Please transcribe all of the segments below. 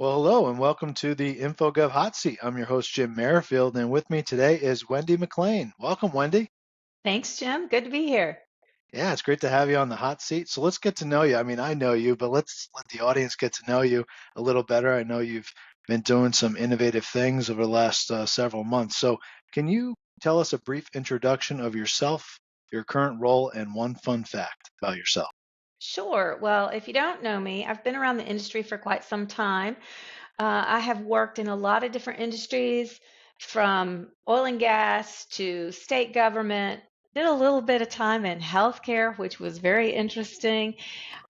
Well, hello and welcome to the InfoGov Hot Seat. I'm your host, Jim Merrifield, and with me today is Wendy McLean. Welcome, Wendy. Thanks, Jim. Good to be here. Yeah, it's great to have you on the hot seat. So let's get to know you. I mean, I know you, but let's let the audience get to know you a little better. I know you've been doing some innovative things over the last several months. So can you tell us a brief introduction of yourself, your current role, and one fun fact about yourself? Sure. Well, if you don't know me, I've been around the industry for quite some time. I have worked in a lot of different industries, from oil and gas to state government. Did a little bit of time in healthcare, which was very interesting.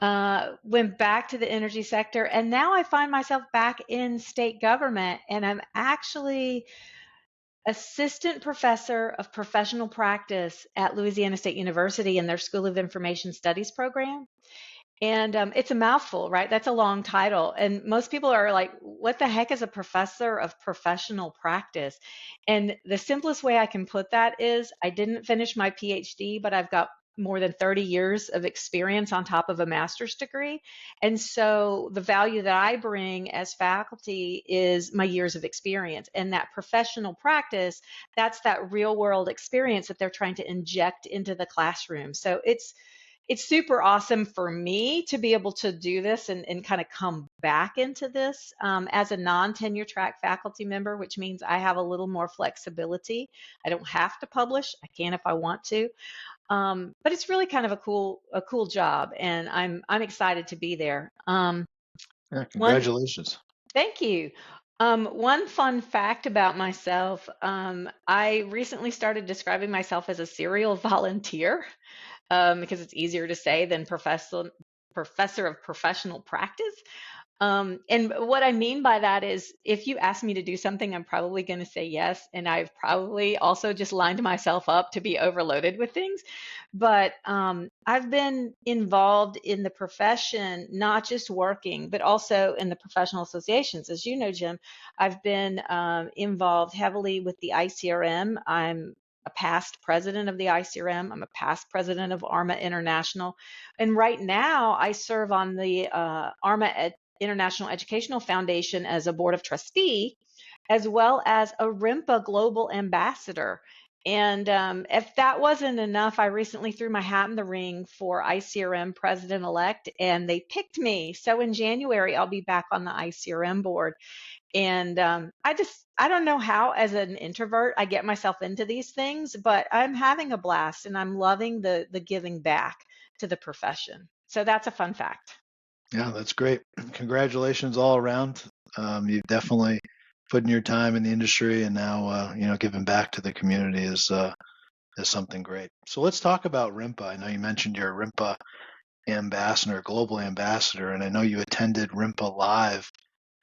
Went back to the energy sector, and now I find myself back in state government, and I'm actually assistant professor of professional practice at Louisiana State University in their School of Information Studies program. And it's a mouthful, right? That's a long title. And most people are like, what the heck is a professor of professional practice? And the simplest way I can put that is I didn't finish my PhD, but I've got more than 30 years of experience on top of a master's degree. And so the value that I bring as faculty is my years of experience. And that professional practice, that's that real world experience that they're trying to inject into the classroom. So it's super awesome for me to be able to do this and kind of come back into this as a non-tenure track faculty member, which means I have a little more flexibility. I don't have to publish. I can if I want to. But it's really kind of a cool job, and I'm excited to be there. Yeah, One, congratulations. thank you. One fun fact about myself, I recently started describing myself as a serial volunteer because it's easier to say than professor of professional practice. And what I mean by that is if you ask me to do something, I'm probably going to say yes. And I've probably also just lined myself up to be overloaded with things. But I've been involved in the profession, not just working, but also in the professional associations. As you know, Jim, I've been involved heavily with the ICRM. I'm a past president of the ICRM. I'm a past president of ARMA International. And right now, I serve on the ARMA International Educational Foundation as a board of trustee, as well as a RIMPA global ambassador. And if that wasn't enough, I recently threw my hat in the ring for ICRM president elect, and they picked me. So in January, I'll be back on the ICRM board. And I don't know how, as an introvert, I get myself into these things, but I'm having a blast and I'm loving the giving back to the profession. So that's a fun fact. Yeah, that's great. Congratulations all around. You've definitely put in your time in the industry, and now giving back to the community is something great. So let's talk about RIMPA. I know you mentioned you're a RIMPA ambassador, global ambassador, and I know you attended RIMPA Live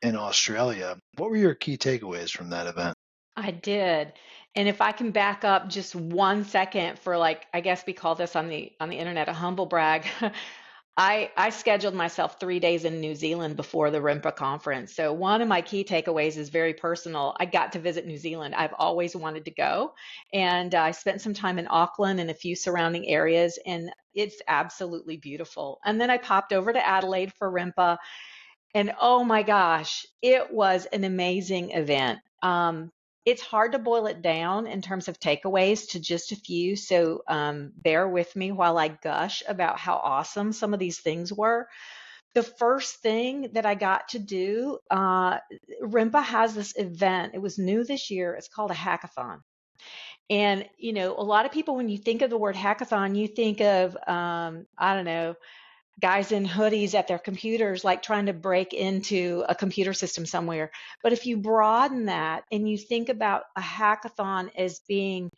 in Australia. What were your key takeaways from that event? I did. And if I can back up just 1 second for, like, I guess we call this on the internet a humble brag. I scheduled myself 3 days in New Zealand before the RIMPA conference. So one of my key takeaways is very personal. I got to visit New Zealand. I've always wanted to go. And I spent some time in Auckland and a few surrounding areas, and it's absolutely beautiful. And then I popped over to Adelaide for RIMPA, and oh my gosh, it was an amazing event. It's hard to boil it down in terms of takeaways to just a few, so bear with me while I gush about how awesome some of these things were. The first thing that I got to do, RIMPA has this event. It was new this year. It's called a hackathon. And, a lot of people, when you think of the word hackathon, you think of, I don't know, guys in hoodies at their computers, like trying to break into a computer system somewhere. But if you broaden that and you think about a hackathon as being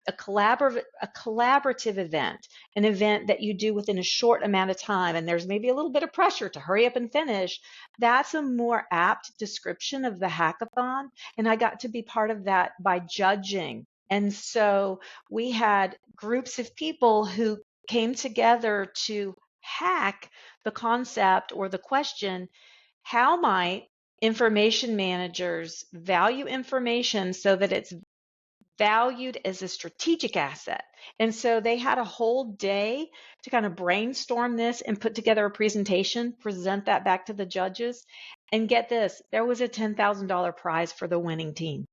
a collaborative event, an event that you do within a short amount of time, and there's maybe a little bit of pressure to hurry up and finish, that's a more apt description of the hackathon. And I got to be part of that by judging. And so we had groups of people who came together to hack the concept or the question: how might information managers value information so that it's valued as a strategic asset? And so they had a whole day to kind of brainstorm this and put together a presentation, present that back to the judges. And get this, there was a $10,000 prize for the winning team.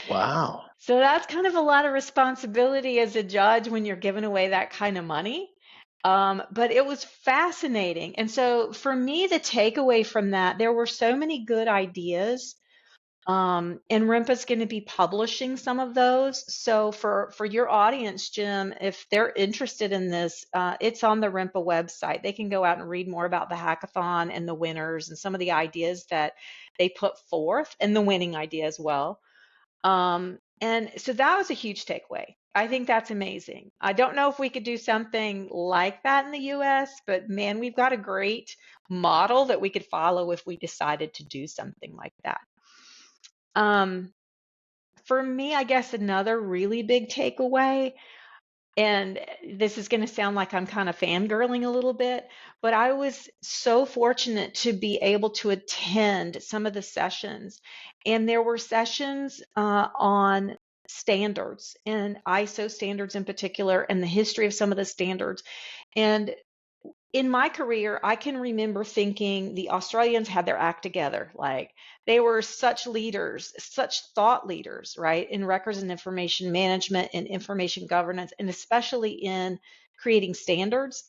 Wow. So that's kind of a lot of responsibility as a judge when you're giving away that kind of money. But it was fascinating. And so for me, the takeaway from that, there were so many good ideas. And RIMPA's going to be publishing some of those. So for your audience, Jim, if they're interested in this, it's on the RIMPA website. They can go out and read more about the hackathon and the winners and some of the ideas that they put forth and the winning idea as well. And so that was a huge takeaway. I think that's amazing. I don't know if we could do something like that in the US, but man, we've got a great model that we could follow if we decided to do something like that. Um, for me, I guess another really big takeaway, and this is going to sound like I'm kind of fangirling a little bit, but I was so fortunate to be able to attend some of the sessions. And there were sessions on standards and ISO standards in particular, and the history of some of the standards. And in my career, I can remember thinking the Australians had their act together. Like they were such leaders, such thought leaders, right, in records and information management and information governance, and especially in creating standards.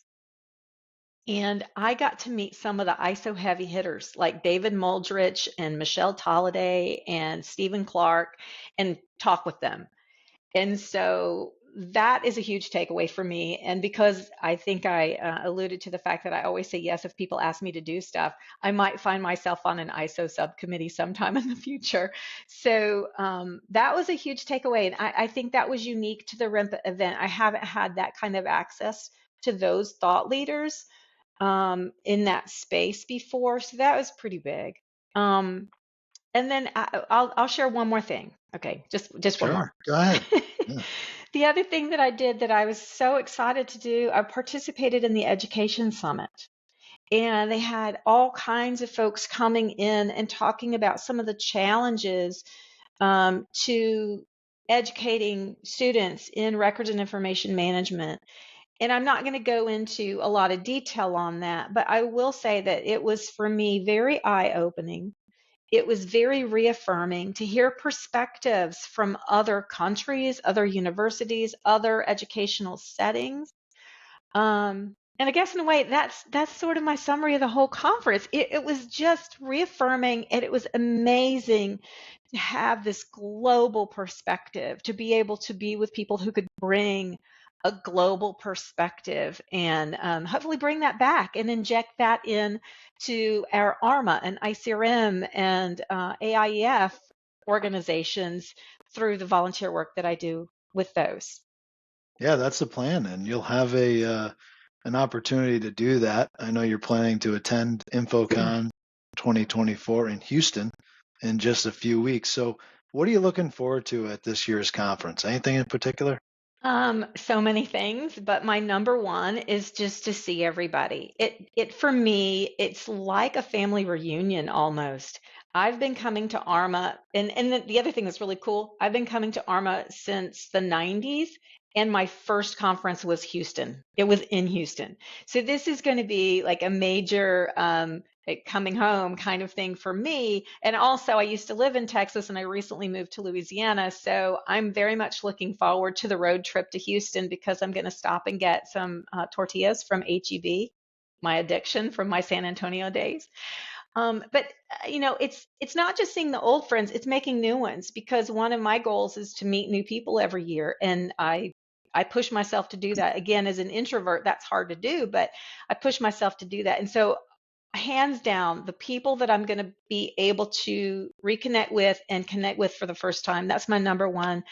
And I got to meet some of the ISO heavy hitters like David Muldrich and Michelle Tolliday and Stephen Clark and talk with them. And so that is a huge takeaway for me. And because I think I alluded to the fact that I always say yes if people ask me to do stuff, I might find myself on an ISO subcommittee sometime in the future. So that was a huge takeaway. And I think that was unique to the RIMPA event. I haven't had that kind of access to those thought leaders in that space before. So that was pretty big. And then I'll share one more thing. Okay, just one more. Sure. Go ahead. Yeah. The other thing that I did that I was so excited to do, I participated in the Education Summit. And they had all kinds of folks coming in and talking about some of the challenges to educating students in records and information management. And I'm not going to go into a lot of detail on that, but I will say that it was for me very eye-opening. It was very reaffirming to hear perspectives from other countries, other universities, other educational settings. And I guess in a way, that's sort of my summary of the whole conference. It was just reaffirming, and it was amazing to have this global perspective, to be able to be with people who could bring a global perspective and hopefully bring that back and inject that in to our ARMA and ICRM and AIEF organizations through the volunteer work that I do with those. Yeah, that's the plan, and you'll have a an opportunity to do that. I know you're planning to attend InfoCon 2024 in Houston in just a few weeks. So, what are you looking forward to at this year's conference? Anything in particular? So many things, but my number one is just to see everybody. It for me, it's like a family reunion almost. I've been coming to ARMA, and the other thing that's really cool, I've been coming to ARMA since the 90s, and my first conference was Houston. It was in Houston. So this is going to be like a major coming home kind of thing for me. And also, I used to live in Texas and I recently moved to Louisiana. So I'm very much looking forward to the road trip to Houston because I'm going to stop and get some tortillas from HEB, my addiction from my San Antonio days. But it's not just seeing the old friends; it's making new ones. Because one of my goals is to meet new people every year, and I push myself to do that. Again, as an introvert, that's hard to do, but I push myself to do that. And so hands down, the people that I'm going to be able to reconnect with and connect with for the first time, that's my number one.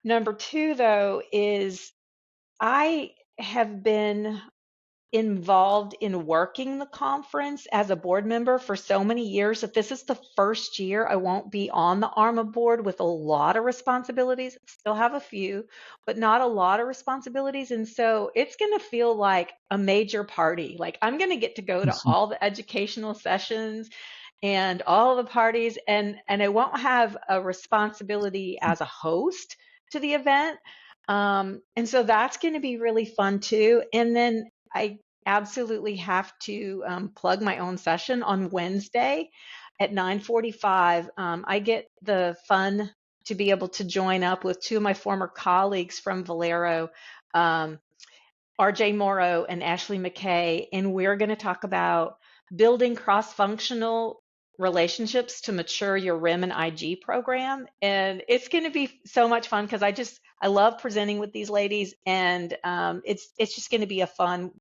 Number two, though, is I have been involved in working the conference as a board member for so many years that this is the first year I won't be on the ARMA board with a lot of responsibilities. Still have a few, but not a lot of responsibilities. And so it's going to feel like a major party. Like I'm going to get to go to all the educational sessions and all the parties, and I won't have a responsibility as a host to the event. And so that's going to be really fun too. And then I absolutely have to plug my own session on Wednesday at 9:45. I get the fun to be able to join up with two of my former colleagues from Valero, um, RJ Morrow and Ashley McKay, and we're going to talk about building cross-functional relationships to mature your RIM and IG program. And it's going to be so much fun because I love presenting with these ladies, and it's just going to be a fun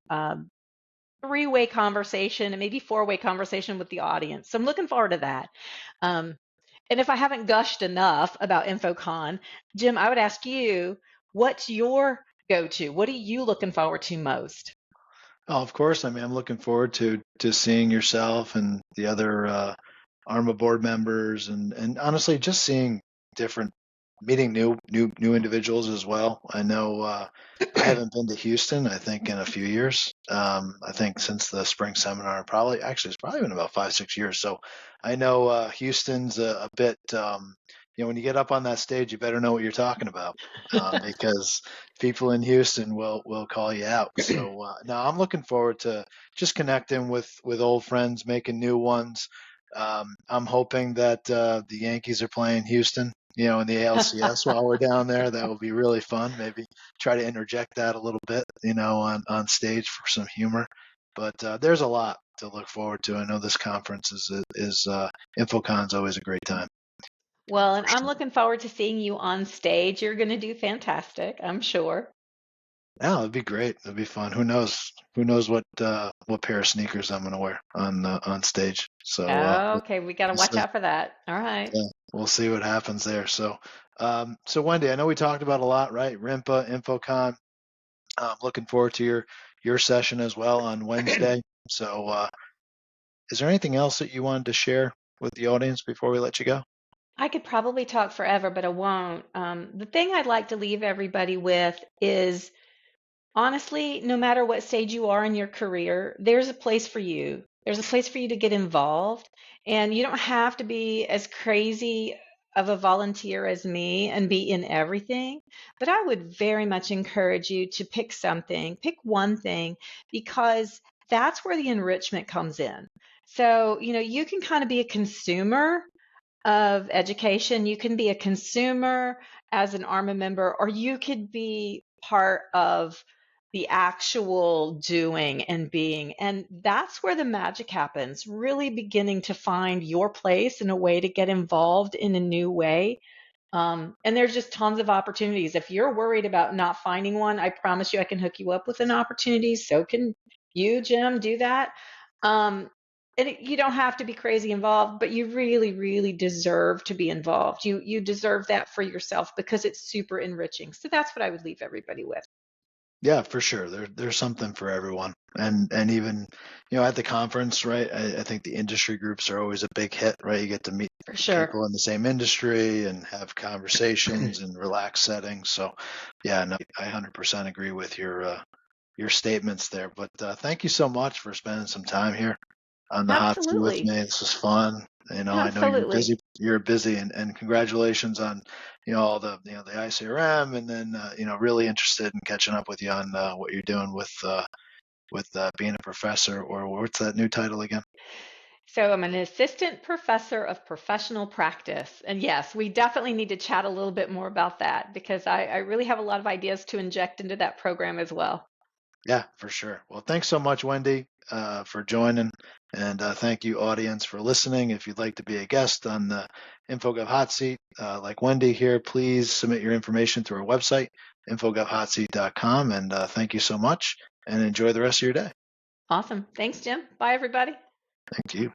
three-way conversation and maybe four-way conversation with the audience. So I'm looking forward to that. Um, and if I haven't gushed enough about InfoCon, Jim, I would ask you, what's your go-to? What are you looking forward to most? Oh, of course. I mean, I'm looking forward to seeing yourself and the other ARMA board members, and honestly, just seeing different, meeting new individuals as well. I know I haven't been to Houston, I think, in a few years. I think since the spring seminar, probably actually it's probably been about 5 6 years. So I know Houston's a bit. When you get up on that stage, you better know what you're talking about, because people in Houston will call you out. So now I'm looking forward to just connecting with old friends, making new ones. I'm hoping that the Yankees are playing Houston, in the ALCS while we're down there. That will be really fun. Maybe try to interject that a little bit, on stage for some humor. But there's a lot to look forward to. I know this conference is InfoCon's always a great time. Well, and For I'm sure. looking forward to seeing you on stage. You're going to do fantastic, I'm sure. Yeah, it'd be great. It'd be fun. Who knows? Who knows what pair of sneakers I'm gonna wear on stage? So Okay, we got to we'll watch see. out for that. All right. Yeah, we'll see what happens there. So Wendy, I know we talked about a lot, right? RIMPA, InfoCon. Looking forward to your session as well on Wednesday. So, is there anything else that you wanted to share with the audience before we let you go? I could probably talk forever, but I won't. The thing I'd like to leave everybody with is honestly, no matter what stage you are in your career, there's a place for you. There's a place for you to get involved, and you don't have to be as crazy of a volunteer as me and be in everything. But I would very much encourage you to pick something, pick one thing, because that's where the enrichment comes in. So, you can kind of be a consumer of education. You can be a consumer as an ARMA member, or you could be part of the actual doing and being. And that's where the magic happens, really beginning to find your place in a way to get involved in a new way. And there's just tons of opportunities. If you're worried about not finding one, I promise you I can hook you up with an opportunity. So can you, Jim, do that. Um, you don't have to be crazy involved, but you really, really deserve to be involved. You deserve that for yourself because it's super enriching. So that's what I would leave everybody with. Yeah, for sure. There's something for everyone, and even at the conference, right? I think the industry groups are always a big hit, right? You get to meet For sure. people in the same industry and have conversations in relaxed settings. So, yeah, no, I 100% agree with your statements there. But thank you so much for spending some time here on the hot seat with Absolutely. me. This was fun. I know you're Absolutely. busy. You're busy, and congratulations on all the ICRM, and then really interested in catching up with you on what you're doing with being a professor, or what's that new title again? So I'm an assistant professor of professional practice. And yes, we definitely need to chat a little bit more about that because I really have a lot of ideas to inject into that program as well. Yeah, for sure. Well, thanks so much, Wendy, for joining, and thank you, audience, for listening. If you'd like to be a guest on the InfoGov Hot Seat, like Wendy here, please submit your information through our website, infogovhotseat.com, and thank you so much, and enjoy the rest of your day. Awesome. Thanks, Jim. Bye, everybody. Thank you.